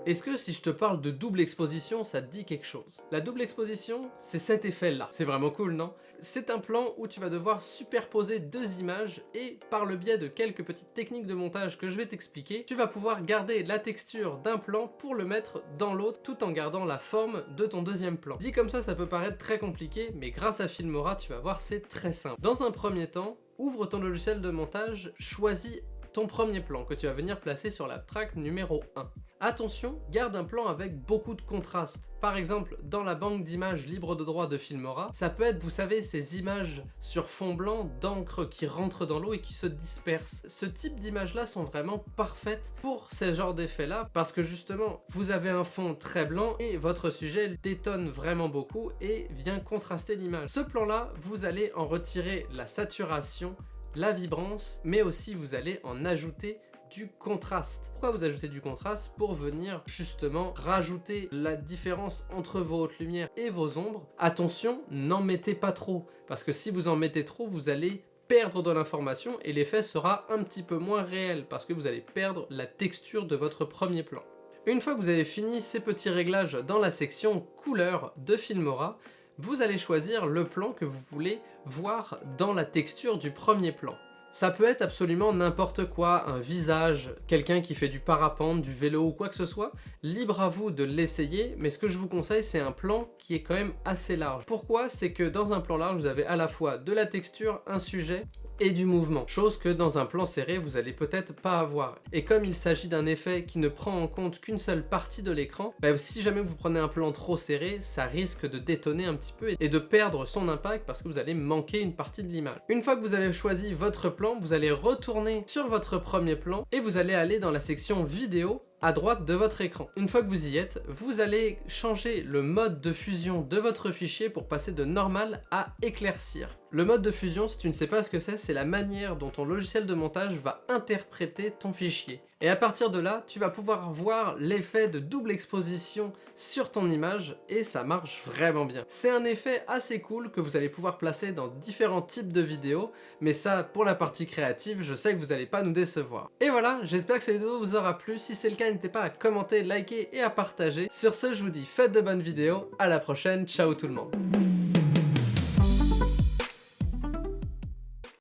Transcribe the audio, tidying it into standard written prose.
Est-ce que si je te parle de double exposition, ça te dit quelque chose? La double exposition, c'est cet effet-là. C'est vraiment cool, non? C'est un plan où tu vas devoir superposer deux images et par le biais de quelques petites techniques de montage que je vais t'expliquer, tu vas pouvoir garder la texture d'un plan pour le mettre dans l'autre tout en gardant la forme de ton deuxième plan. Dit comme ça peut paraître très compliqué, mais grâce à Filmora, tu vas voir, c'est très simple. Dans un premier temps, ouvre ton logiciel de montage, choisis ton premier plan que tu vas venir placer sur la track numéro 1. Attention, garde un plan avec beaucoup de contraste. Par exemple, dans la banque d'images libre de droit de Filmora, ça peut être, vous savez, ces images sur fond blanc d'encre qui rentrent dans l'eau et qui se dispersent. Ce type d'images-là sont vraiment parfaites pour ce genre d'effet-là parce que justement, vous avez un fond très blanc et votre sujet détonne vraiment beaucoup et vient contraster l'image. Ce plan-là, vous allez en retirer la saturation, la vibrance, mais aussi vous allez en ajouter du contraste. Pourquoi vous ajoutez du contraste? Pour venir justement rajouter la différence entre vos hautes lumières et vos ombres. Attention, n'en mettez pas trop, parce que si vous en mettez trop, vous allez perdre de l'information et l'effet sera un petit peu moins réel, parce que vous allez perdre la texture de votre premier plan. Une fois que vous avez fini ces petits réglages dans la section couleurs de Filmora, vous allez choisir le plan que vous voulez voir dans la texture du premier plan. Ça peut être absolument n'importe quoi, un visage, quelqu'un qui fait du parapente, du vélo ou quoi que ce soit. Libre à vous de l'essayer, mais ce que je vous conseille, c'est un plan qui est quand même assez large. Pourquoi? C'est que dans un plan large, vous avez à la fois de la texture, un sujet et du mouvement. Chose que dans un plan serré, vous allez peut-être pas avoir. Et comme il s'agit d'un effet qui ne prend en compte qu'une seule partie de l'écran, si jamais vous prenez un plan trop serré, ça risque de détonner un petit peu et de perdre son impact parce que vous allez manquer une partie de l'image. Une fois que vous avez choisi votre plan, vous allez retourner sur votre premier plan et vous allez aller dans la section vidéo à droite de votre écran. Une fois que vous y êtes, vous allez changer le mode de fusion de votre fichier pour passer de normal à éclaircir. Le mode de fusion, si tu ne sais pas ce que c'est la manière dont ton logiciel de montage va interpréter ton fichier. Et à partir de là, tu vas pouvoir voir l'effet de double exposition sur ton image et ça marche vraiment bien. C'est un effet assez cool que vous allez pouvoir placer dans différents types de vidéos, mais ça, pour la partie créative, je sais que vous n'allez pas nous décevoir. Et voilà, j'espère que cette vidéo vous aura plu. Si c'est le cas, n'hésitez pas à commenter, liker et à partager. Sur ce, je vous dis faites de bonnes vidéos, à la prochaine, ciao tout le monde.